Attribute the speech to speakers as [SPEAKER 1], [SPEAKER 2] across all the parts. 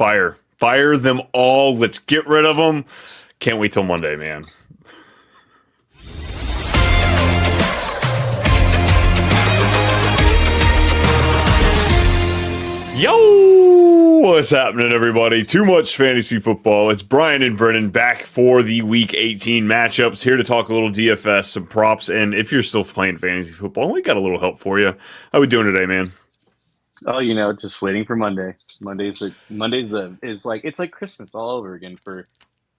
[SPEAKER 1] Fire them all. Let's get rid of them. Can't wait till Monday, man. Yo, what's happening, everybody? Too Much Fantasy Football. It's Brian and Brennan back for the Week 18 matchups. Here to talk a little DFS, some props, and if you're still playing fantasy football, we got a little help for you. How we doing today, man?
[SPEAKER 2] Oh, just waiting for Monday. It's like Christmas all over again for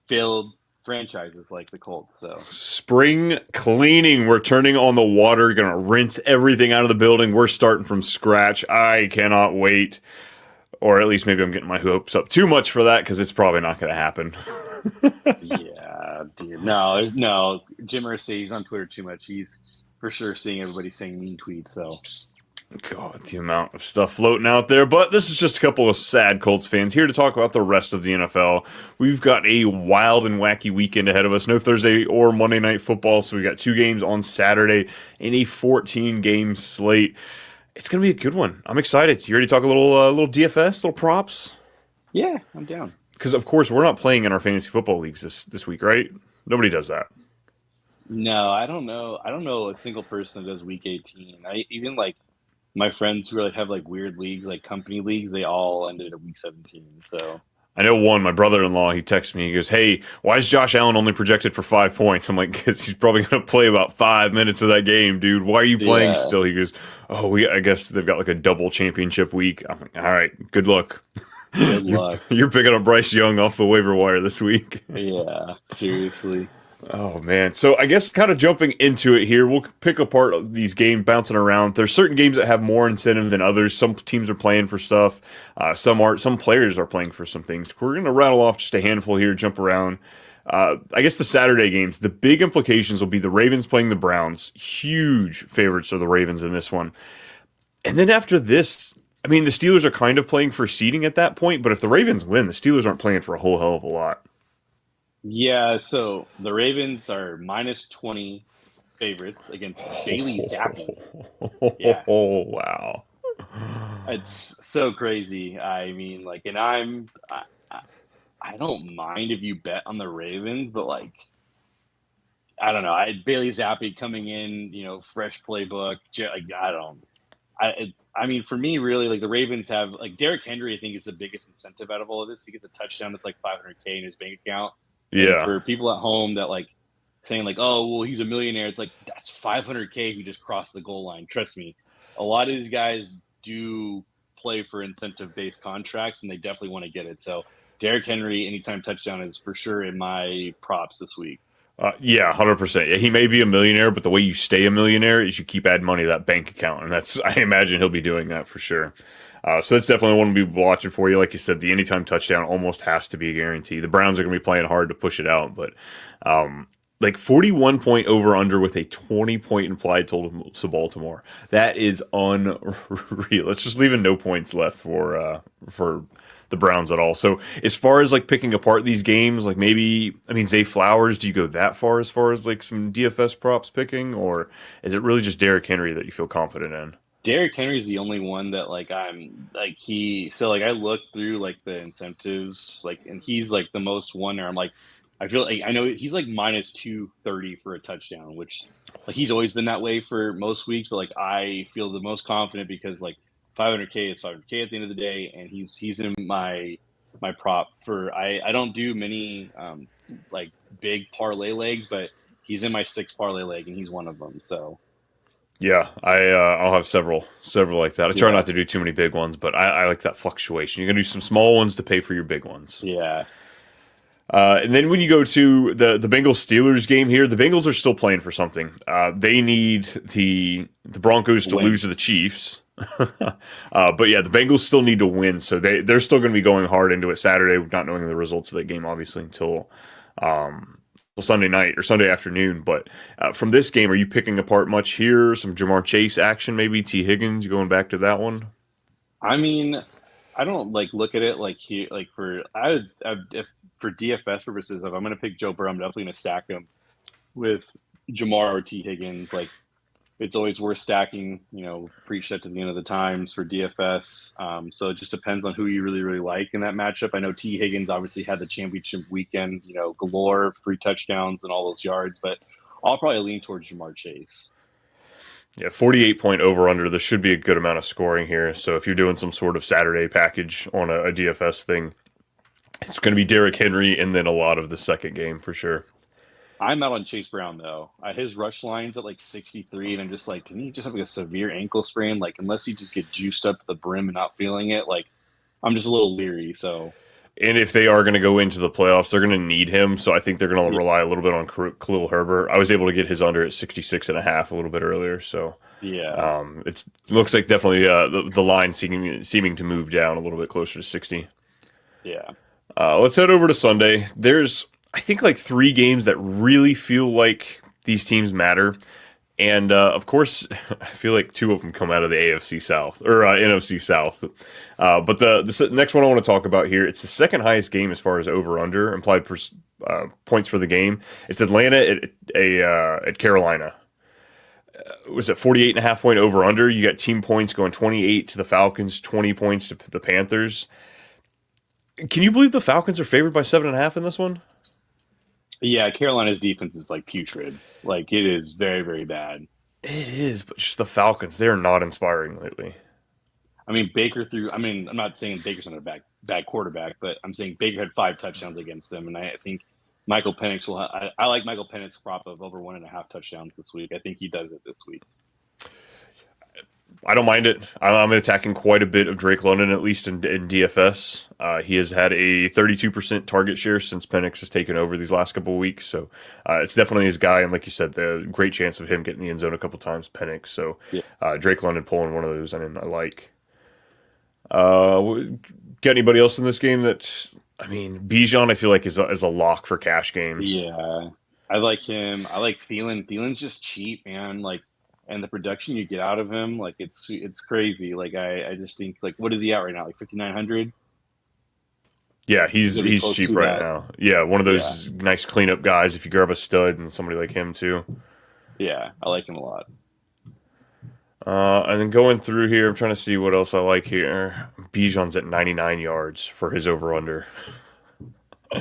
[SPEAKER 2] failed franchises like the Colts. So
[SPEAKER 1] Spring cleaning. We're turning on the water. Gonna rinse everything out of the building. We're starting from scratch. I cannot wait. Or at least maybe I'm getting my hopes up too much for that because it's probably not going to happen.
[SPEAKER 2] yeah, dude. No. Jim Irsay, he's on Twitter too much. He's for sure seeing everybody saying mean tweets. So
[SPEAKER 1] God, the amount of stuff floating out there. But this is just a couple of sad Colts fans here to talk about the rest of the NFL. We've got a wild and wacky weekend ahead of us. No Thursday or Monday night football, so we got 2 games on Saturday and a 14-game slate. It's going to be a good one. I'm excited. You ready to talk a little DFS, little props?
[SPEAKER 2] yeah, I'm down.
[SPEAKER 1] Because, of course, we're not playing in our fantasy football leagues this week, right? Nobody does that.
[SPEAKER 2] No, I don't know. I don't know a single person that does Week 18. I even like my friends who have like weird leagues, like company leagues. They all ended at Week 17. So.
[SPEAKER 1] I know one, my brother-in-law, he texts me, he goes, hey, why is Josh Allen only projected for 5 points? I'm like, because he's probably going to play about 5 minutes of that game, dude. Why are you playing still? He goes, I guess they've got like a double championship week. I'm like, all right, good luck.
[SPEAKER 2] Good luck.
[SPEAKER 1] You're picking up Bryce Young off the waiver wire this week.
[SPEAKER 2] Yeah, seriously.
[SPEAKER 1] Oh, man. So I guess kind of jumping into it here, we'll pick apart these games bouncing around. There's certain games that have more incentive than others. Some teams are playing for stuff. Some aren't. Some players are playing for some things. We're going to rattle off just a handful here, jump around. I guess the Saturday games, the big implications will be the Ravens playing the Browns. Huge favorites are the Ravens in this one. And then after this, I mean, the Steelers are kind of playing for seeding at that point, but if the Ravens win, the Steelers aren't playing for a whole hell of a lot.
[SPEAKER 2] Yeah, so the Ravens are minus 20 favorites against Bailey Zappi. Yeah,
[SPEAKER 1] Oh, wow.
[SPEAKER 2] it's so crazy. I mean, like, and I don't mind if you bet on the Ravens, but like, I don't know. Bailey Zappi coming in, fresh playbook. Like, I don't. I mean, for me, really, like the Ravens have like Derrick Henry. I think is the biggest incentive out of all of this. He gets a touchdown that's like 500K in his bank account. And
[SPEAKER 1] Yeah.
[SPEAKER 2] for people at home that like saying like, oh, well, he's a millionaire, it's like that's 500K who just crossed the goal line. Trust me, a lot of these guys do play for incentive-based contracts, and they definitely want to get it. So Derrick Henry, anytime touchdown is for sure in my props this week.
[SPEAKER 1] Yeah, 100%. Yeah, he may be a millionaire, but the way you stay a millionaire is you keep adding money to that bank account, and that's I imagine he'll be doing that for sure. So that's definitely one to be watching for you. Like you said, the anytime touchdown almost has to be a guarantee. The Browns are going to be playing hard to push it out, but like 41 point over under with a 20-point implied total to Baltimore. That is unreal. It's just leaving no points left for the Browns at all. So as far as like picking apart these games, like maybe Zay Flowers, do you go that far as like some DFS props picking, or is it really just Derrick Henry that you feel confident in?
[SPEAKER 2] Derrick Henry is the only one that like I looked through like the incentives like and he's like the most one where I'm like I feel like I know he's like minus 230 for a touchdown, which like he's always been that way for most weeks, but like I feel the most confident because like 500K is 500K at the end of the day, and he's in my prop for I don't do many like big parlay legs, but he's in my 6 parlay leg and he's one of them. So
[SPEAKER 1] Yeah, I'll have several like that. I try
[SPEAKER 2] yeah,
[SPEAKER 1] not to do too many big ones, but I like that fluctuation. You're gonna do some small ones to pay for your big ones.
[SPEAKER 2] yeah.
[SPEAKER 1] And then when you go to the Bengals Steelers game here, the Bengals are still playing for something. They need the Broncos to
[SPEAKER 2] Win.
[SPEAKER 1] lose to the Chiefs. But yeah, the Bengals still need to win, so they're still going to be going hard into it Saturday, not knowing the results of that game, obviously, until Sunday night or Sunday afternoon. But from this game, are you picking apart much here? Some Jamar Chase action, maybe T. Higgins, you going back to that one?
[SPEAKER 2] I mean, I don't like look at it like he like I if for DFS purposes, if I'm gonna pick Joe Burrow, I'm definitely gonna stack him with Jamar or T Higgins. Like it's always worth stacking. Preach that to the end of the times for DFS. So it just depends on who you really, really like in that matchup. I know T. Higgins obviously had the championship weekend, galore, 3 touchdowns and all those yards, but I'll probably lean towards Jamar Chase.
[SPEAKER 1] Yeah, 48-point over under. This should be a good amount of scoring here. So if you're doing some sort of Saturday package on a DFS thing, it's going to be Derrick Henry and then a lot of the second game for sure.
[SPEAKER 2] I'm out on Chase Brown though. His rush line's at like 63, and I'm just like, can he just have like a severe ankle sprain? Like, unless he just get juiced up to the brim and not feeling it, like I'm just a little leery. So
[SPEAKER 1] And if they are going to go into the playoffs, they're going to need him. So I think they're going to
[SPEAKER 2] yeah,
[SPEAKER 1] rely a little bit on Khalil Herbert. I was able to get his under at 66.5 a little bit earlier. So
[SPEAKER 2] yeah,
[SPEAKER 1] it looks like definitely the line seeming to move down a little bit closer to 60.
[SPEAKER 2] yeah.
[SPEAKER 1] Let's head over to Sunday. There's, I think, like 3 games that really feel like these teams matter. And of course, I feel like 2 of them come out of the AFC South or NFC South. But the next one I want to talk about here, it's the second highest game as far as over under implied points for the game. It's Atlanta at Carolina. Was it 48.5 point over under? You got team points going 28 to the Falcons, 20 points to the Panthers. Can you believe the Falcons are favored by 7.5 in this one?
[SPEAKER 2] Yeah, Carolina's defense is like putrid. Like it is very, very bad.
[SPEAKER 1] It is, but just the Falcons, they're not inspiring lately.
[SPEAKER 2] I mean, Baker threw. I mean, I'm not saying Baker's not a bad quarterback, but I'm saying Baker had 5 touchdowns against them, and I think Michael Penix will. I like Michael Penix prop of over 1.5 touchdowns this week. I think he does it this week.
[SPEAKER 1] I don't mind it. I'm attacking quite a bit of Drake London, at least in DFS. He has had a 32% target share since Penix has taken over these last couple of weeks. So it's definitely his guy. And like you said, the great chance of him getting the end zone a couple times, Penix. So
[SPEAKER 2] Yeah.
[SPEAKER 1] Drake London pulling one of those, I like. Got anybody else in this game that, I mean, Bijan, I feel like is a lock for cash games.
[SPEAKER 2] Yeah, I like him. I like Thielen. Thielen's just cheap, man. Like, and the production you get out of him, like it's crazy. Like I just think like what is he at right now? Like 5,900.
[SPEAKER 1] Yeah,
[SPEAKER 2] He's gonna be
[SPEAKER 1] he's
[SPEAKER 2] close
[SPEAKER 1] cheap
[SPEAKER 2] to
[SPEAKER 1] right
[SPEAKER 2] that.
[SPEAKER 1] now. Yeah, one of
[SPEAKER 2] Yeah,
[SPEAKER 1] those nice cleanup guys if you grab a stud and somebody like him too.
[SPEAKER 2] yeah, I like him a lot.
[SPEAKER 1] And then going through here, I'm trying to see what else I like here. Bijan's at 99 yards for his over under. So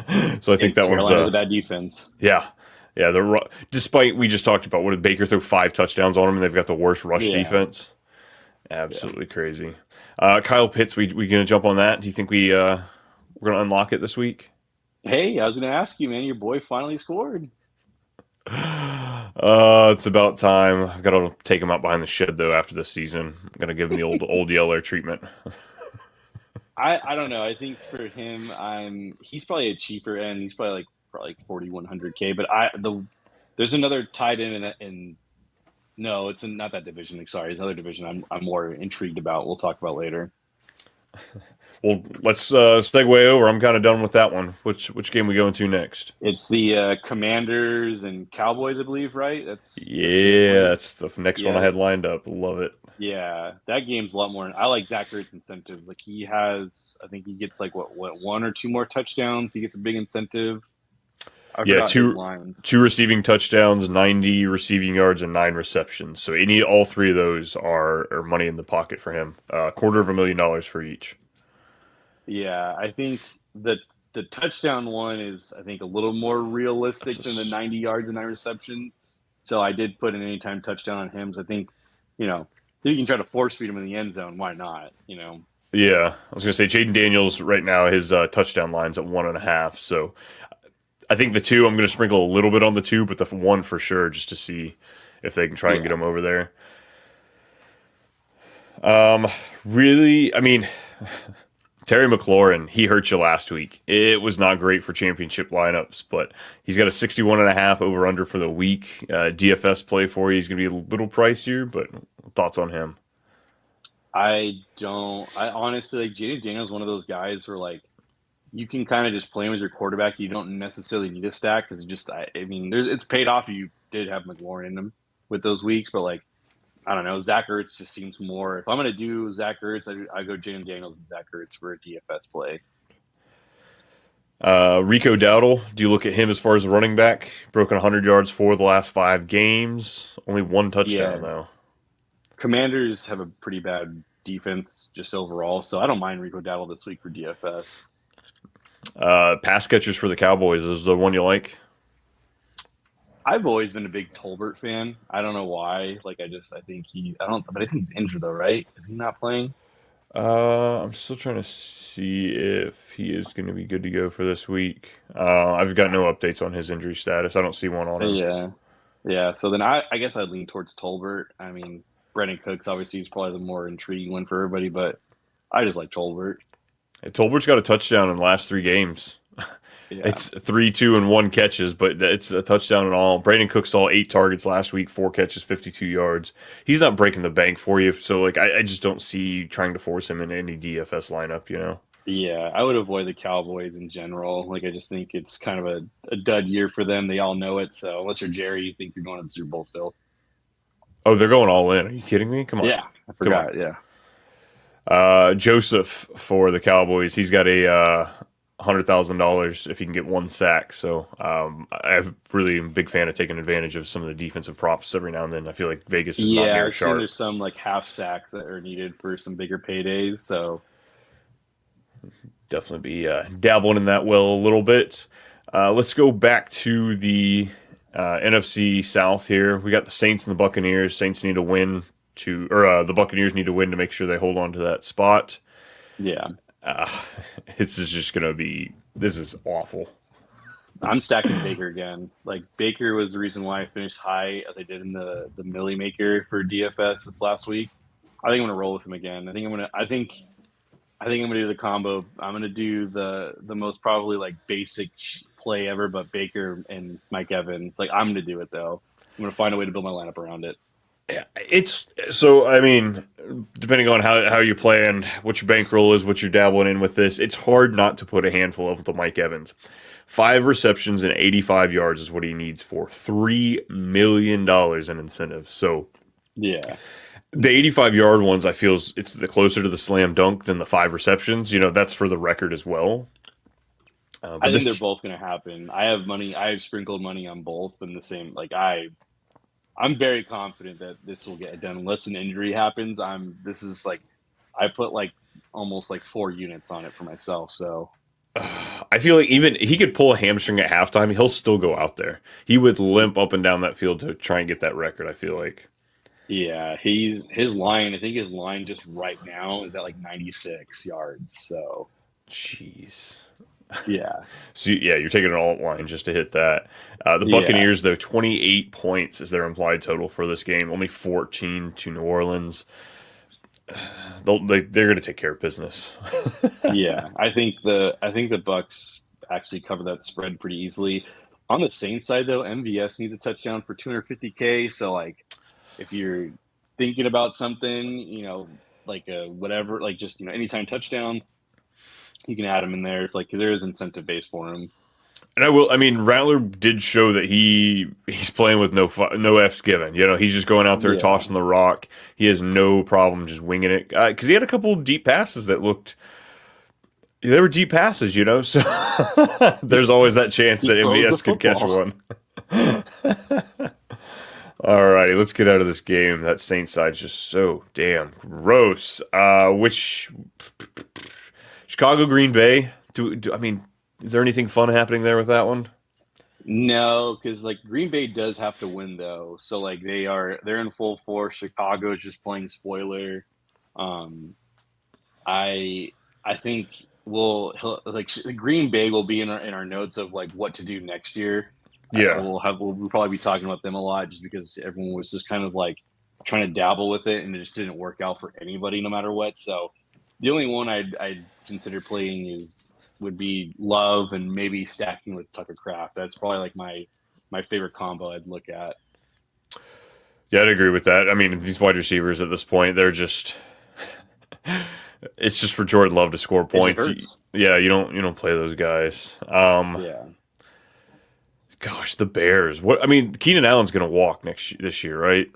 [SPEAKER 1] I think
[SPEAKER 2] And
[SPEAKER 1] that one's
[SPEAKER 2] Carolina's a bad defense.
[SPEAKER 1] yeah. Yeah, despite we just talked about what did Baker throw 5 touchdowns on them and they've got the worst rush
[SPEAKER 2] Yeah,
[SPEAKER 1] defense.
[SPEAKER 2] yeah.
[SPEAKER 1] Absolutely crazy. Kyle Pitts, we gonna jump on that? Do you think we're gonna unlock it this week?
[SPEAKER 2] Hey, I was gonna ask you, man. Your boy finally scored.
[SPEAKER 1] It's about time. I've got to take him out behind the shed though after this season. I'm gonna give him the old Yeller treatment.
[SPEAKER 2] I don't know. I think for him, he's probably a cheaper end. He's probably like 4,100K. But there's another tight end in no, it's not that division. Like, sorry, it's another division. I'm more intrigued about. We'll talk about later.
[SPEAKER 1] Well, let's segue over. I'm kind of done with that one. Which game we going to next?
[SPEAKER 2] It's the Commanders and Cowboys, I believe. Right? That's your
[SPEAKER 1] Yeah,
[SPEAKER 2] one.
[SPEAKER 1] that's the next one I
[SPEAKER 2] Yeah,
[SPEAKER 1] had lined up. Love it.
[SPEAKER 2] yeah. That game's a lot more. I like Zach Ertz incentives. Like he has, I think he gets like what 1 or 2 more touchdowns. He gets a big incentive. I
[SPEAKER 1] Yeah,
[SPEAKER 2] forgot his
[SPEAKER 1] two
[SPEAKER 2] lines.
[SPEAKER 1] two receiving touchdowns, 90 receiving yards, and 9 receptions. So any all 3 of those are money in the pocket for him. $250,000 for each.
[SPEAKER 2] Yeah, I think the touchdown one is I think a little more realistic
[SPEAKER 1] That's a
[SPEAKER 2] than the
[SPEAKER 1] s
[SPEAKER 2] 90 yards and 9 receptions. So I did put an anytime touchdown on him. So I think, if you can try to force feed him in the end zone, why not?
[SPEAKER 1] Yeah, I was gonna say Jaden Daniels right now his touchdown line's at 1.5. So I think the 2 I'm gonna sprinkle a little bit on the 2, but the 1 for sure just to see if they can try and get
[SPEAKER 2] Yeah.
[SPEAKER 1] him over there. Really, I mean, Terry McLaurin, he hurt you last week. It was not great for championship lineups, but he's got a 61.5 over under for the week. DFS play for you. He's going to be a little pricier, but thoughts on him?
[SPEAKER 2] I honestly like Jaden Daniels, one of those guys where like you can kind of just play him as your quarterback. You don't necessarily need a stack because I mean, it's paid off. You did have McLaurin in them with those weeks, but like, I don't know. Zach Ertz just seems more. If I'm going to do Zach Ertz, I go Jaden Daniels and Zach Ertz for a DFS play.
[SPEAKER 1] Rico Dowdle, do you look at him as far as a running back? Broken 100 yards for the last 5 games. Only one touchdown,
[SPEAKER 2] Yeah,
[SPEAKER 1] though.
[SPEAKER 2] Commanders have a pretty bad defense just overall, so I don't mind Rico Dowdle this week for DFS.
[SPEAKER 1] Pass catchers for the Cowboys is the one you like?
[SPEAKER 2] I've always been a big Tolbert fan. I don't know why. I don't, but I think he's injured though, right? Is he not playing?
[SPEAKER 1] I'm still trying to see if he is going to be good to go for this week. I've got no updates on his injury status. I don't see one on him.
[SPEAKER 2] Yeah, yeah. So then I guess I'd lean towards Tolbert. I mean, Brandon Cooks obviously is probably the more intriguing one for everybody, but I just like Tolbert.
[SPEAKER 1] Tolbert's got a touchdown in the last 3 games.
[SPEAKER 2] Yeah,
[SPEAKER 1] It's 3, 2, and 1 catches, but it's a touchdown in all. Brandon Cook saw 8 targets last week, 4 catches, 52 yards. He's not breaking the bank for you, so like I just don't see trying to force him in any DFS lineup.
[SPEAKER 2] yeah. I would avoid the Cowboys in general. Like I just think it's kind of a dud year for them. They all know it. So unless you're Jerry, you think you're going to the Super Bowl still.
[SPEAKER 1] Oh, they're going all in. Are you kidding me? Come on,
[SPEAKER 2] Yeah, I
[SPEAKER 1] come on.
[SPEAKER 2] forgot. Yeah.
[SPEAKER 1] Joseph for the Cowboys. He's got a $100,000 if he can get 1 sack. So I've really am a big fan of taking advantage of some of the defensive props every now and then. I feel like Vegas is not
[SPEAKER 2] Yeah,
[SPEAKER 1] near
[SPEAKER 2] I've seen
[SPEAKER 1] sharp.
[SPEAKER 2] there's some like half sacks that are needed for some bigger paydays. So
[SPEAKER 1] Definitely be dabbling in that well a little bit. Let's go back to the NFC South here. We got the Saints and the Buccaneers. Saints need to win or the Buccaneers need to win to make sure they hold on to that spot.
[SPEAKER 2] yeah,
[SPEAKER 1] Uh, this is just gonna be. This is awful.
[SPEAKER 2] I'm stacking Baker again. Like Baker was the reason why I finished high as I did in the Millie Maker for DFS this last week. I think I'm gonna roll with him again. I think I'm gonna do the combo. I'm gonna do the most probably like basic play ever, but Baker and Mike Evans. Like I'm gonna do it though. I'm gonna find a way to build my lineup around it.
[SPEAKER 1] It's so. I mean, depending on how you play and what your bankroll is, what you're dabbling in with this, it's hard not to put a handful of the Mike Evans. 5 receptions and 85 yards is what he needs for $3 million in incentives. So
[SPEAKER 2] Yeah,
[SPEAKER 1] the 85-yard ones, I feel it's the closer to the slam dunk than the 5 receptions. That's for the record as well.
[SPEAKER 2] I
[SPEAKER 1] But
[SPEAKER 2] think they're
[SPEAKER 1] this,
[SPEAKER 2] both gonna happen. I have money. I have sprinkled money on both in the same. I'm very confident that this will get done unless an injury happens. This is like I put like almost like 4 units on it for myself. So
[SPEAKER 1] I feel like even he could pull a hamstring at halftime, he'll still go out there. He would limp up and down that field to try and get that record. I feel like.
[SPEAKER 2] yeah, he's his line. I think his line just right now is at like 96 yards. So
[SPEAKER 1] Jeez.
[SPEAKER 2] yeah,
[SPEAKER 1] So yeah, you're taking an alt line just to hit that. The
[SPEAKER 2] yeah,
[SPEAKER 1] Buccaneers, though, 28 points is their implied total for this game. Only 14 to New Orleans. They're going to take care of business.
[SPEAKER 2] yeah. I think the Bucks actually cover that spread pretty easily. On the Saints side though, MVS needs a touchdown for 250K. So like if you're thinking about something, like a whatever, like just anytime touchdown, you can add him in there. Like there is incentive base for him.
[SPEAKER 1] And I mean, Rattler did show that he's playing with no F's given. He's just going out there
[SPEAKER 2] Yeah,
[SPEAKER 1] tossing the rock. He has no problem just winging it because he had a couple deep passes that looked. They were deep passes. So there's always that chance
[SPEAKER 2] he
[SPEAKER 1] that
[SPEAKER 2] throws the
[SPEAKER 1] MVS could catch
[SPEAKER 2] football.
[SPEAKER 1] one. All righty, let's get out of this game. That Saints side's just so damn gross. Which Chicago, Green Bay? I mean, is there anything fun happening there with that one?
[SPEAKER 2] No, because like Green Bay does have to win though. So like they're in full force. Chicago is just playing spoiler. Um, I I think Green Bay will be in our notes of like what to do next year.
[SPEAKER 1] Yeah,
[SPEAKER 2] We'll probably be talking about them a lot just because everyone was just kind of like trying to dabble with it and it just didn't work out for anybody no matter what. So the only one I'd consider playing would be Love and maybe stacking with Tucker Craft. That's probably like my favorite combo I'd look at.
[SPEAKER 1] yeah, I'd agree with that. I mean, these wide receivers at this point, they're just. It's just for Jordan Love to score
[SPEAKER 2] It just
[SPEAKER 1] points.
[SPEAKER 2] hurts.
[SPEAKER 1] Yeah, you don't play those guys.
[SPEAKER 2] Yeah.
[SPEAKER 1] Gosh, the Bears. What I mean, Keenan Allen's going to walk this year, right?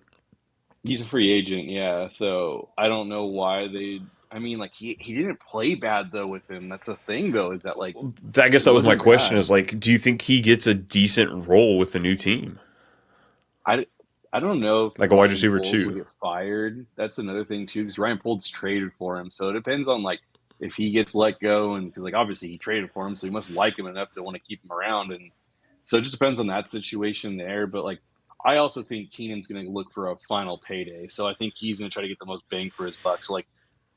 [SPEAKER 2] He's a free agent, yeah. So I don't know why they. I mean, like he didn't play bad though with him. That's the thing though, is that like
[SPEAKER 1] I guess
[SPEAKER 2] it
[SPEAKER 1] that was my
[SPEAKER 2] wasn't
[SPEAKER 1] question.
[SPEAKER 2] bad.
[SPEAKER 1] Is like, do you think he gets a decent role with the new team,
[SPEAKER 2] I I don't know if
[SPEAKER 1] like a wide
[SPEAKER 2] Ryan
[SPEAKER 1] receiver
[SPEAKER 2] Poles will
[SPEAKER 1] too?
[SPEAKER 2] get fired. That's another thing too, because Ryan Poles traded for him, so it depends on like if he gets let go, and because like obviously he traded for him, so he must like him enough to want to keep him around, and so it just depends on that situation there. But like I also think Keenan's going to look for a final payday, so I think he's going to try to get the most bang for his buck. So like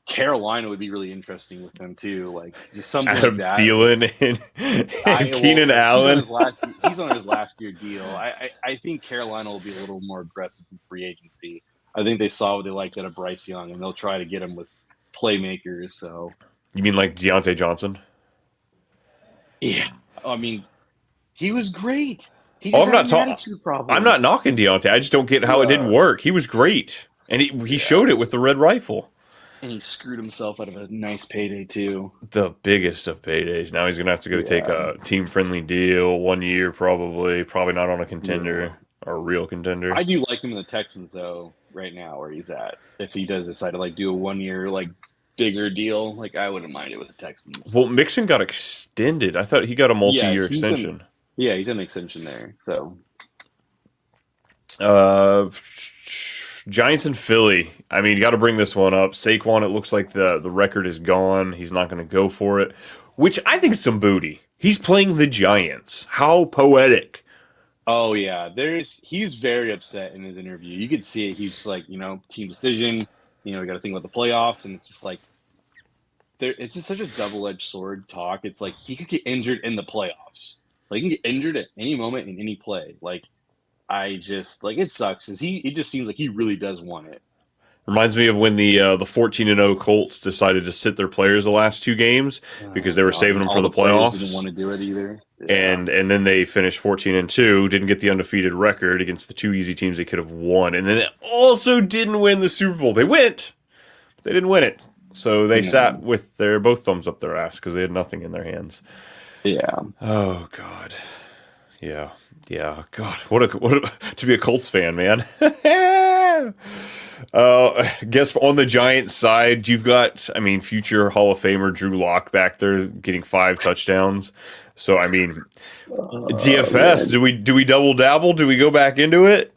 [SPEAKER 2] Carolina would be really interesting with them too, like just something like
[SPEAKER 1] Adam
[SPEAKER 2] that. Like
[SPEAKER 1] Thielen and
[SPEAKER 2] I well,
[SPEAKER 1] Keenan
[SPEAKER 2] like he's on
[SPEAKER 1] Allen.
[SPEAKER 2] his last he's on his last year deal. I think Carolina will be a little more aggressive in free agency. I think they saw what they liked out of Bryce Young, and they'll try to get him with playmakers. So
[SPEAKER 1] You mean like Deontay Johnson?
[SPEAKER 2] yeah, I mean he was great. He
[SPEAKER 1] Oh,
[SPEAKER 2] just had an attitude
[SPEAKER 1] I'm
[SPEAKER 2] problem.
[SPEAKER 1] not knocking Deontay. I just don't get how it didn't
[SPEAKER 2] Uh,
[SPEAKER 1] work. He was great, and he
[SPEAKER 2] yeah,
[SPEAKER 1] showed it with the red rifle.
[SPEAKER 2] and he screwed himself out of a nice payday too.
[SPEAKER 1] The biggest of paydays. Now he's gonna have to go take
[SPEAKER 2] Yeah,
[SPEAKER 1] a team friendly deal, 1 year probably. Probably not on a
[SPEAKER 2] yeah.
[SPEAKER 1] contender or a real contender.
[SPEAKER 2] I do like him in the Texans though. Right now, where he's at, if he does decide to like do a 1 year like bigger deal, like I wouldn't mind it with the Texans.
[SPEAKER 1] Well, Mixon got extended. I thought he got a
[SPEAKER 2] Yeah,
[SPEAKER 1] multi-year extension.
[SPEAKER 2] he's an extension there. So
[SPEAKER 1] Uh, Giants and Philly. I mean, you got to bring this one up. Saquon. It looks like the record is gone. He's not going to go for it, which I think is some booty. He's playing the Giants. How poetic.
[SPEAKER 2] oh yeah, he's very upset in his interview. You could see it. He's just like, team decision. We got to think about the playoffs, and it's just like it's just such a double edged sword talk. It's like he could get injured in the playoffs. Like he can get injured at any moment in any play. Like I just like it sucks because it just seems like he really does want it.
[SPEAKER 1] Reminds me of when the 14-0 Colts decided to sit their players the last two games because
[SPEAKER 2] Oh
[SPEAKER 1] they were
[SPEAKER 2] god,
[SPEAKER 1] saving
[SPEAKER 2] and
[SPEAKER 1] them for
[SPEAKER 2] all
[SPEAKER 1] the
[SPEAKER 2] the players didn't want
[SPEAKER 1] playoffs.
[SPEAKER 2] to do it either. Yeah,
[SPEAKER 1] And then they finished 14-2, didn't get the undefeated record against the two easy teams they could have won, and then they also didn't win the Super Bowl. They went, but they didn't win it. So they sat
[SPEAKER 2] no,
[SPEAKER 1] with their both thumbs up their ass because they had nothing in their hands.
[SPEAKER 2] yeah.
[SPEAKER 1] Oh God, yeah, yeah. God, to be a Colts fan, man. Guess on the Giants side, you've got, I mean, future Hall of Famer Drew Lock back there getting 5 touchdowns. So I mean,
[SPEAKER 2] Oh
[SPEAKER 1] DFS.
[SPEAKER 2] man.
[SPEAKER 1] Do we double dabble? Do we go back into it?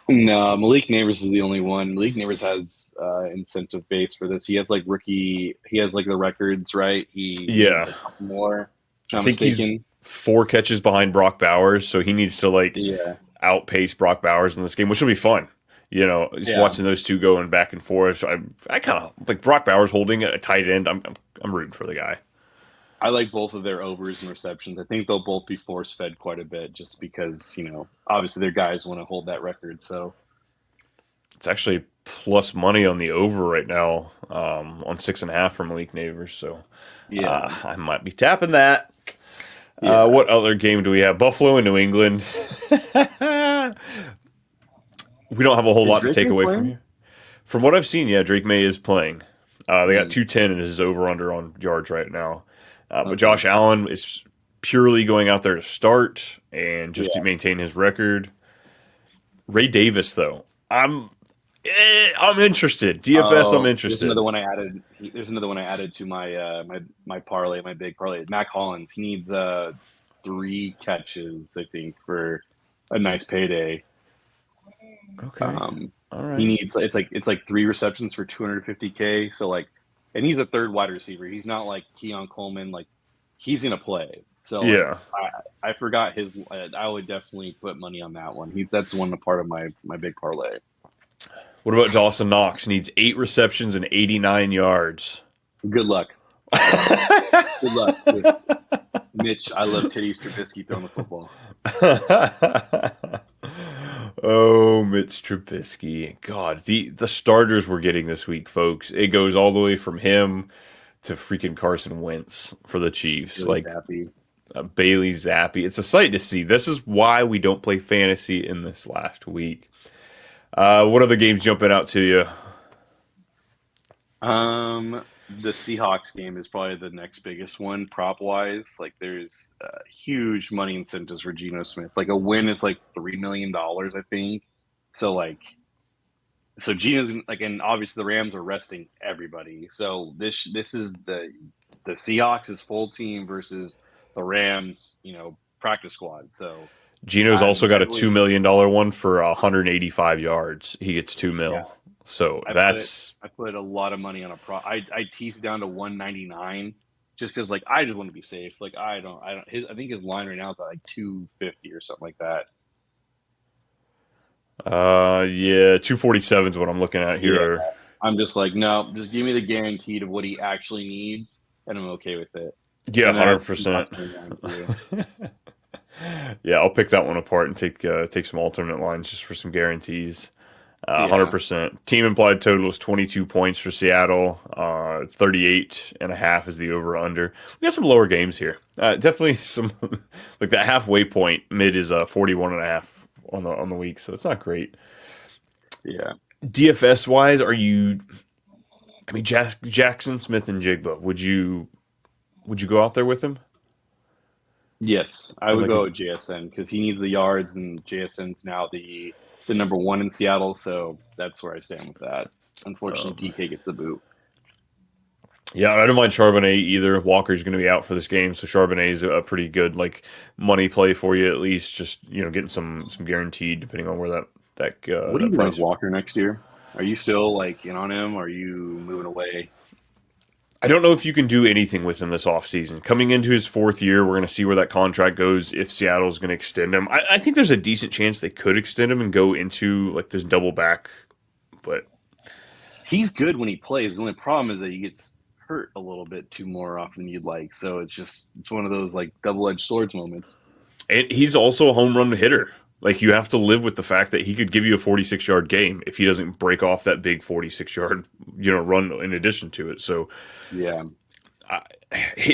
[SPEAKER 2] No, Malik Neighbors is the only one. Malik Neighbors has incentive base for this. He has like he has like the records, right? He needs
[SPEAKER 1] Yeah,
[SPEAKER 2] a couple more, if
[SPEAKER 1] I
[SPEAKER 2] I'm not
[SPEAKER 1] think he's
[SPEAKER 2] mistaken.
[SPEAKER 1] 4 catches behind Brock Bowers, so he needs to like
[SPEAKER 2] Yeah,
[SPEAKER 1] outpace Brock Bowers in this game, which will be fun. Just
[SPEAKER 2] yeah.
[SPEAKER 1] watching those two going back and forth. So I kind of like Brock Bowers holding a tight end. I'm rooting for the guy.
[SPEAKER 2] I like both of their overs and receptions. I think they'll both be force fed quite a bit, just because obviously their guys want to hold that record. So
[SPEAKER 1] It's actually plus money on the over right now on 6.5 from Malik Neighbors. So
[SPEAKER 2] yeah,
[SPEAKER 1] I might be tapping that.
[SPEAKER 2] yeah.
[SPEAKER 1] What other game do we have? Buffalo and New England. We don't have a whole
[SPEAKER 2] Is
[SPEAKER 1] lot to
[SPEAKER 2] Drake
[SPEAKER 1] take
[SPEAKER 2] May
[SPEAKER 1] away from
[SPEAKER 2] playing?
[SPEAKER 1] here. From what I've seen, yeah, Drake May is playing. They got
[SPEAKER 2] Mm,
[SPEAKER 1] 210 in his over under on yards right now. But
[SPEAKER 2] okay.
[SPEAKER 1] Josh Allen is purely going out there to start and just to
[SPEAKER 2] Yeah.
[SPEAKER 1] maintain his record. Ray Davis, though, I'm interested. DFS, I'm
[SPEAKER 2] Oh, there's
[SPEAKER 1] interested.
[SPEAKER 2] another one I added. There's another one I added to my parlay, my big parlay. Mac Hollins. He needs 3 catches, I think, for a nice payday.
[SPEAKER 1] Okay,
[SPEAKER 2] Um,
[SPEAKER 1] all
[SPEAKER 2] he
[SPEAKER 1] right.
[SPEAKER 2] needs it's like 3 receptions for 250K. So like, and he's a third wide receiver. He's not like Keon Coleman. Like, he's gonna play. So like,
[SPEAKER 1] Yeah.
[SPEAKER 2] I forgot his. I would definitely put money on that one. That's one part of my big parlay.
[SPEAKER 1] What about Dawson Knox? Needs 8 receptions and 89 yards.
[SPEAKER 2] Good luck. Good luck with Mitch. I love Titties Trubisky throwing the football.
[SPEAKER 1] Oh, Mitch Trubisky. God, the starters we're getting this week, folks. It goes all the way from him to freaking Carson Wentz for the Chiefs.
[SPEAKER 2] Really
[SPEAKER 1] Like
[SPEAKER 2] happy.
[SPEAKER 1] Bailey Zappi. It's a sight to see. This is why we don't play fantasy in this last week. What other games jumping out to you?
[SPEAKER 2] The Seahawks game is probably the next biggest one prop wise. Like, there's huge money incentives for Geno Smith. Like, a win is like $3 million, I think. So like, So Gino's like, and obviously the Rams are resting everybody. So this is the Seahawks' full team versus the Rams, practice squad. So
[SPEAKER 1] Gino's
[SPEAKER 2] I'm
[SPEAKER 1] also got a $2
[SPEAKER 2] heavily,
[SPEAKER 1] million one for 185 yards. He gets 2
[SPEAKER 2] yeah.
[SPEAKER 1] mil. So
[SPEAKER 2] I put
[SPEAKER 1] that's
[SPEAKER 2] I put a lot of money on a pro. I teased it down to 199 just because like I just want to be safe. Like I don't I think his line right now is at like 250 or something like that.
[SPEAKER 1] yeah, 247 is what I'm looking at
[SPEAKER 2] Yeah.
[SPEAKER 1] here.
[SPEAKER 2] I'm just like, no, just give me the guaranteed of what he actually needs, and I'm okay with it.
[SPEAKER 1] Yeah,
[SPEAKER 2] And then I have
[SPEAKER 1] 100%.
[SPEAKER 2] Seahawks money line too.
[SPEAKER 1] Yeah, I'll pick that one apart and take some alternate lines just for some guarantees.
[SPEAKER 2] Yeah.
[SPEAKER 1] 100%. Team implied total is 22 points for Seattle. 38 and a half is the over under. We got some lower games here. Definitely some like that halfway point mid is 41 and a half on the week, so it's not great.
[SPEAKER 2] Yeah.
[SPEAKER 1] DFS wise, are you? I mean, Jackson Smith and Jigba. Would you go out there with him?
[SPEAKER 2] Yes, I
[SPEAKER 1] And
[SPEAKER 2] would
[SPEAKER 1] like,
[SPEAKER 2] go with JSN because he needs the yards, and JSN's now the number one in Seattle, so that's where I stand with that. Unfortunately,
[SPEAKER 1] um,
[SPEAKER 2] DK gets the boot.
[SPEAKER 1] yeah, I don't mind Charbonnet either. Walker's going to be out for this game, so Charbonnet is a pretty good like money play for you at least. Just getting some guaranteed depending on where
[SPEAKER 2] What are
[SPEAKER 1] that
[SPEAKER 2] you doing with
[SPEAKER 1] price.
[SPEAKER 2] Walker next year? Are you still like in on him? Or are you moving away?
[SPEAKER 1] I don't know if you can do anything with him this offseason. Coming into his fourth year, we're going to see where that contract goes if Seattle's going to extend him. I think there's a decent chance they could extend him and go into like this double back, but
[SPEAKER 2] He's good when he plays. The only problem is that he gets hurt a little bit too more often than you'd like. So it's one of those like double edged swords moments.
[SPEAKER 1] and he's also a home run hitter. Like you have to live with the fact that he could give you a 46-yard game if he doesn't break off that big 46-yard run in addition to it. So
[SPEAKER 2] Yeah.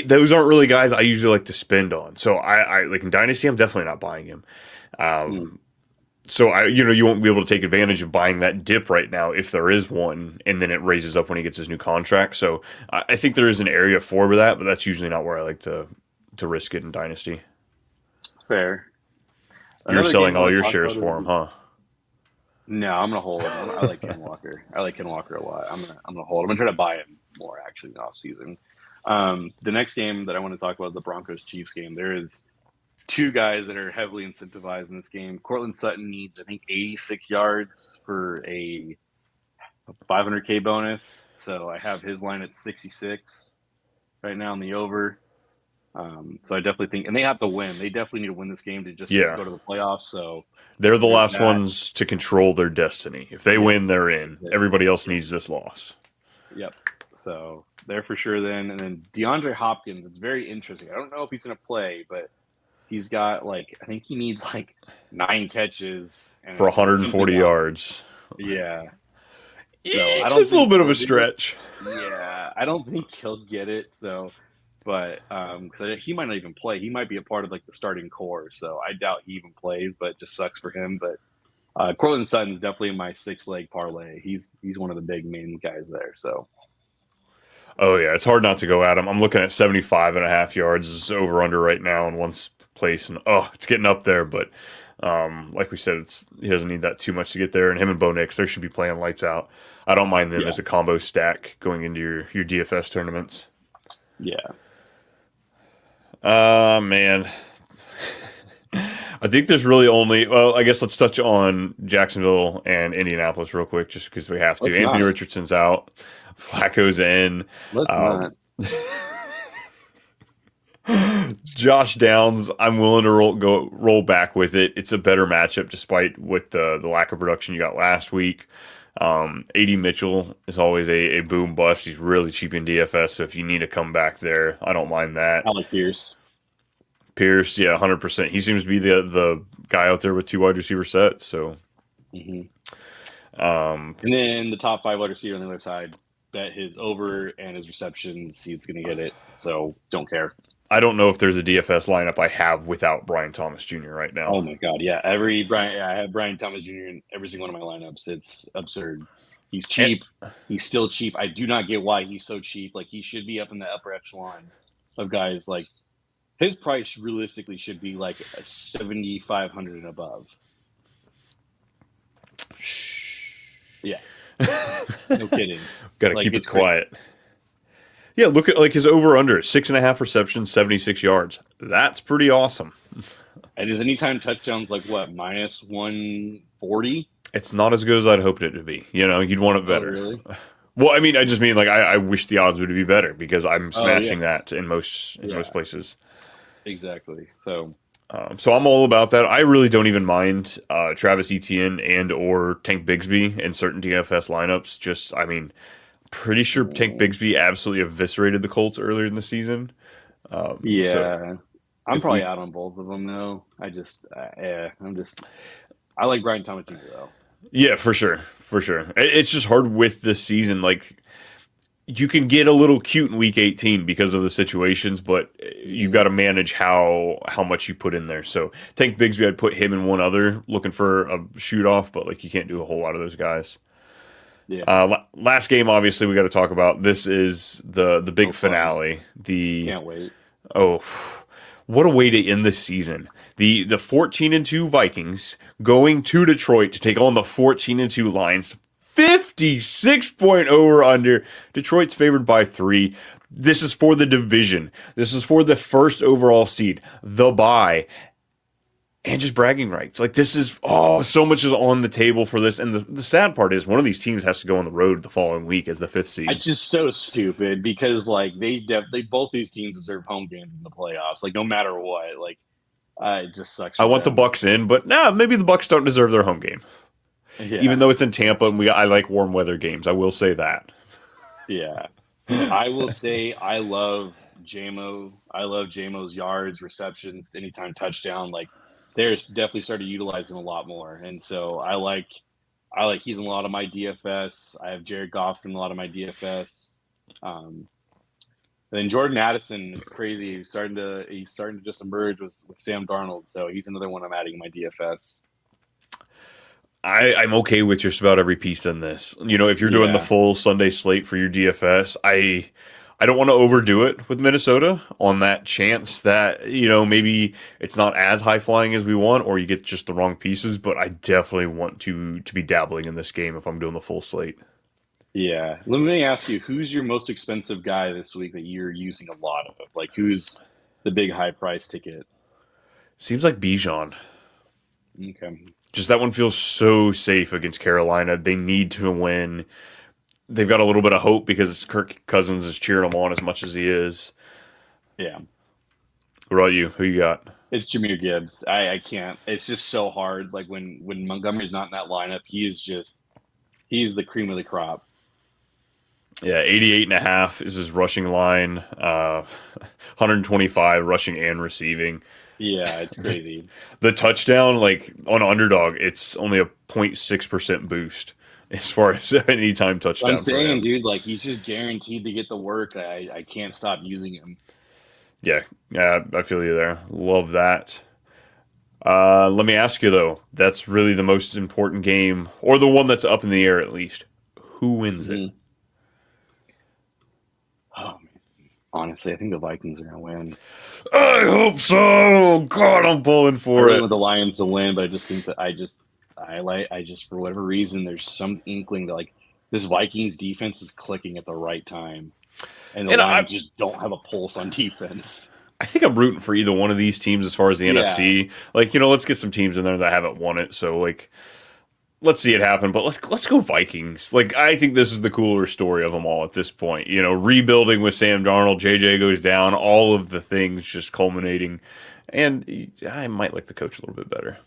[SPEAKER 1] those aren't really guys I usually like to spend on. So I like in Dynasty, I'm definitely not buying him.
[SPEAKER 2] Hmm.
[SPEAKER 1] So you won't be able to take advantage of buying that dip right now if there is one, and then it raises up when he gets his new contract. So I think there is an area for that, but that's usually not where I like to risk it in Dynasty.
[SPEAKER 2] Fair.
[SPEAKER 1] You're
[SPEAKER 2] Another game
[SPEAKER 1] selling
[SPEAKER 2] I
[SPEAKER 1] all
[SPEAKER 2] want to
[SPEAKER 1] your
[SPEAKER 2] talk
[SPEAKER 1] shares
[SPEAKER 2] about
[SPEAKER 1] for him,
[SPEAKER 2] is
[SPEAKER 1] huh?
[SPEAKER 2] no, I'm gonna hold him. I like Ken Walker. I like Ken Walker a lot. I'm gonna hold him. I'm gonna try to buy him more actually in the off season. The next game that I want to talk about is the Broncos Chiefs game. There is two guys that are heavily incentivized in this game. Cortland Sutton needs I think 86 yards for a 500K bonus. So I have his line at 66 right now in the over. So I definitely think, and they have to win. They definitely need to win this game to just
[SPEAKER 1] Yeah.
[SPEAKER 2] go to the playoffs. So
[SPEAKER 1] They're the
[SPEAKER 2] there's
[SPEAKER 1] last
[SPEAKER 2] that.
[SPEAKER 1] ones to control their destiny. If they
[SPEAKER 2] Yes.
[SPEAKER 1] win, they're in.
[SPEAKER 2] Yes.
[SPEAKER 1] Everybody else needs this loss.
[SPEAKER 2] Yep. So there for sure then. And then DeAndre Hopkins, it's very interesting. I don't know if he's going to play, but he's got like, I think he needs like 9 catches
[SPEAKER 1] For
[SPEAKER 2] and something
[SPEAKER 1] 140
[SPEAKER 2] else.
[SPEAKER 1] yards.
[SPEAKER 2] Yeah. So I
[SPEAKER 1] It's
[SPEAKER 2] don't
[SPEAKER 1] just a little
[SPEAKER 2] think
[SPEAKER 1] bit of
[SPEAKER 2] he'll
[SPEAKER 1] a
[SPEAKER 2] do it.
[SPEAKER 1] stretch.
[SPEAKER 2] Yeah. I don't think he'll get it. So, but because he might not even play. He might be a part of like the starting core. So I doubt he even plays, but it just sucks for him. But Cortland Sutton's definitely my 6 leg parlay. He's one of the big main guys there. So.
[SPEAKER 1] Oh, yeah, it's hard not to go at him. I'm looking at 75 and a half yards over under right now in one place, and it's getting up there. But like we said, he doesn't need that too much to get there. And him and Bo Nix, they should be playing lights out. I don't mind them
[SPEAKER 2] Yeah.
[SPEAKER 1] as a combo stack going into your DFS tournaments.
[SPEAKER 2] Yeah.
[SPEAKER 1] Man. I think there's really only, well, I guess let's touch on Jacksonville and Indianapolis real quick, just because we have to.
[SPEAKER 2] Let's
[SPEAKER 1] Anthony
[SPEAKER 2] not.
[SPEAKER 1] Richardson's out, Flacco's in.
[SPEAKER 2] Let's
[SPEAKER 1] Um,
[SPEAKER 2] not.
[SPEAKER 1] Josh Downs, I'm willing to roll back with it. It's a better matchup despite what the lack of production you got last week. AD Mitchell is always a boom bust. He's really cheap in DFS, so if you need to come back there, I don't mind that.
[SPEAKER 2] Alec Pierce.
[SPEAKER 1] Pierce, yeah, 100%. He seems to be the guy out there with two wide receiver sets. So,
[SPEAKER 2] Hmm.
[SPEAKER 1] um,
[SPEAKER 2] And then the top 5 wide receiver on the other side, bet his over and his receptions. He's going to get it. So don't care.
[SPEAKER 1] I don't know if there's a DFS lineup I have without Brian Thomas Jr. right
[SPEAKER 2] Oh
[SPEAKER 1] now.
[SPEAKER 2] my God. Yeah. I have Brian Thomas Jr. in every single one of my lineups. It's absurd. He's
[SPEAKER 1] And
[SPEAKER 2] cheap. He's still cheap. I do not get why he's so cheap. Like he should be up in the upper echelon of guys. Like his price realistically should be like a 7,500 and above. Yeah, no kidding.
[SPEAKER 1] Got to
[SPEAKER 2] Like
[SPEAKER 1] keep it
[SPEAKER 2] it's crazy.
[SPEAKER 1] quiet. Yeah, look at like his over under 6.5 receptions, 76 yards. That's pretty awesome.
[SPEAKER 2] And his anytime touchdowns like what, minus 140?
[SPEAKER 1] It's not as good as I'd hoped it to be. You know, you'd want it
[SPEAKER 2] Oh,
[SPEAKER 1] better.
[SPEAKER 2] really?
[SPEAKER 1] Well, I mean, I just mean like I wish the odds would be better because I'm
[SPEAKER 2] Oh, yeah.
[SPEAKER 1] smashing that in
[SPEAKER 2] Yeah,
[SPEAKER 1] most places.
[SPEAKER 2] exactly. So,
[SPEAKER 1] So I'm all about that. I really don't even mind Travis Etienne and or Tank Bigsby in certain DFS lineups. Just, I mean, pretty sure Tank
[SPEAKER 2] mm,
[SPEAKER 1] Bigsby absolutely eviscerated the Colts earlier in the season. So
[SPEAKER 2] yeah, I'm
[SPEAKER 1] if
[SPEAKER 2] probably
[SPEAKER 1] we,
[SPEAKER 2] out on both of them though. I like Brian Thomas Jr. though.
[SPEAKER 1] yeah, for sure. It's just hard with this season. Like you can get a little cute in week 18 because of the situations, but you've got to manage how much you put in there. So Tank Bigsby, I'd put him and one other looking for a shoot off, but like you can't do a whole lot of those guys.
[SPEAKER 2] Yeah.
[SPEAKER 1] Last game, obviously, we got to talk about. This is the big
[SPEAKER 2] Oh, fun.
[SPEAKER 1] finale. The
[SPEAKER 2] Can't wait.
[SPEAKER 1] oh, what a way to end the season. The 14-2 Vikings going to Detroit to take on the 14-2 Lions. 56 point over under. Detroit's favored by 3. This is for the division. This is for the first overall seed, the bye, and just bragging rights. Like this is so much is on the table for this. And the sad part is one of these teams has to go on the road the following week as the 5th seed.
[SPEAKER 2] It's just so stupid because like they both these teams deserve home games in the playoffs. Like no matter what, like it just sucks
[SPEAKER 1] I
[SPEAKER 2] for
[SPEAKER 1] want the
[SPEAKER 2] them.
[SPEAKER 1] Bucks in, but maybe the Bucks don't deserve their home game. Even
[SPEAKER 2] Yeah,
[SPEAKER 1] though it's in Tampa and I like warm weather games, I will say that.
[SPEAKER 2] yeah. I will say I love JMO. I love JMO's yards, receptions, anytime touchdown. Like they're definitely started to utilize him a lot more, and so I like he's in a lot of my DFS. I have Jared Goff in a lot of my DFS. Um, and then Jordan Addison, it's crazy. He's starting to just emerge with Sam Darnold. So he's another one I'm adding in my DFS.
[SPEAKER 1] I'm okay with just about every piece in this. You know, if you're doing the
[SPEAKER 2] Yeah,
[SPEAKER 1] full Sunday slate for your DFS, I don't want to overdo it with Minnesota on that chance that, you know, maybe it's not as high flying as we want or you get just the wrong pieces, but I definitely want to be dabbling in this game if I'm doing the full slate.
[SPEAKER 2] yeah. Let me ask you, who's your most expensive guy this week that you're using a lot of? Like, who's the big high price ticket?
[SPEAKER 1] Seems like Bijan.
[SPEAKER 2] Okay.
[SPEAKER 1] Just that one feels so safe against Carolina. They need to win. They've got a little bit of hope because Kirk Cousins is cheering them on as much as he is.
[SPEAKER 2] Yeah.
[SPEAKER 1] What about you? Who you got?
[SPEAKER 2] It's Jameer Gibbs. I can't. It's just so hard. Like when Montgomery's not in that lineup, he's the cream of the crop.
[SPEAKER 1] Yeah, 88.5 is his rushing line. 125 rushing and receiving.
[SPEAKER 2] Yeah, it's crazy.
[SPEAKER 1] The touchdown, like on underdog, it's only a 0.6% boost as far as anytime
[SPEAKER 2] I'm
[SPEAKER 1] touchdown for
[SPEAKER 2] saying,
[SPEAKER 1] him.
[SPEAKER 2] dude, like he's just guaranteed to get the work. I can't stop using him.
[SPEAKER 1] Yeah, yeah, I feel you there. Love that. Let me ask you though, that's really the most important game, or the one that's up in the air at least. Who wins it?
[SPEAKER 2] Mhm. Oh man, honestly, I think the Vikings are gonna win.
[SPEAKER 1] I hope so. God, I'm pulling
[SPEAKER 2] I
[SPEAKER 1] for
[SPEAKER 2] really
[SPEAKER 1] it.
[SPEAKER 2] want the Lions to win, but I just think that I just for whatever reason there's some inkling that like this Vikings defense is clicking at the right time, and the
[SPEAKER 1] And
[SPEAKER 2] Lions just don't have a pulse on defense.
[SPEAKER 1] I think I'm rooting for either one of these teams as far as the
[SPEAKER 2] Yeah,
[SPEAKER 1] NFC. Like, you know, let's get some teams in there that haven't won it. So, like, let's see it happen. But let's go Vikings. Like, I think this is the cooler story of them all at this point. You know, rebuilding with Sam Darnold, JJ goes down, all of the things just culminating. And I might like the coach a little bit better.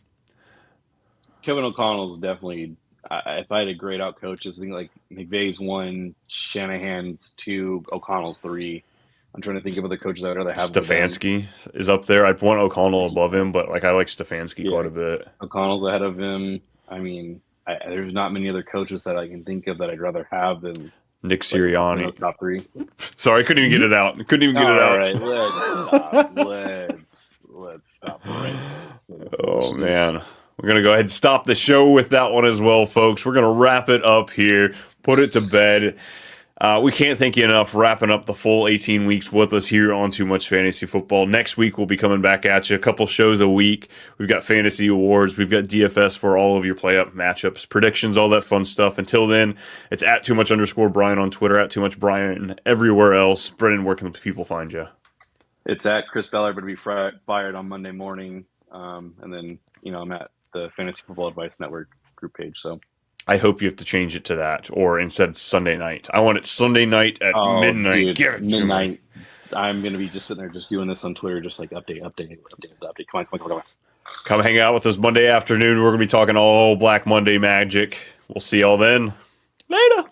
[SPEAKER 2] Kevin O'Connell's definitely. If I had a grade out coaches, I think like McVay's 1, Shanahan's 2, O'Connell's 3. I'm trying to think of other coaches I'd rather have over them.
[SPEAKER 1] Stefanski is up there. I'd want O'Connell above him, but like I like Stefanski
[SPEAKER 2] Yeah,
[SPEAKER 1] quite a bit.
[SPEAKER 2] O'Connell's ahead of him. I mean, there's not many other coaches that I can think of that I'd rather have than
[SPEAKER 1] Nick
[SPEAKER 2] like in
[SPEAKER 1] Sirianni.
[SPEAKER 2] those top 3.
[SPEAKER 1] Sorry, I couldn't even get it out. Couldn't even get it
[SPEAKER 2] All
[SPEAKER 1] out.
[SPEAKER 2] right, let's stop. Let's stop right there. For the
[SPEAKER 1] Oh
[SPEAKER 2] foolishness.
[SPEAKER 1] man. We're gonna go ahead and stop the show with that one as well, folks. We're gonna wrap it up here, put it to bed. We can't thank you enough wrapping up the full 18 weeks with us here on Too Much Fantasy Football. Next week, we'll be coming back at you. A couple shows a week. We've got fantasy awards. We've got DFS for all of your play-up matchups, predictions, all that fun stuff. Until then, it's at @TooMuch_Brian on Twitter, at @TooMuchBrian everywhere else. Brennan, where can the people find you?
[SPEAKER 2] It's at Chris Ballard, but to be fired on Monday morning. And then, I'm at the Fantasy Football Advice Network group page. So
[SPEAKER 1] I hope you have to change it to that, or instead Sunday night. I want it Sunday night at midnight.
[SPEAKER 2] Dude,
[SPEAKER 1] Give it
[SPEAKER 2] midnight. I'm going to be just sitting there just doing this on Twitter, just like update. Come on.
[SPEAKER 1] Come hang out with us Monday afternoon. We're going to be talking all Black Monday magic. We'll see y'all then. Later.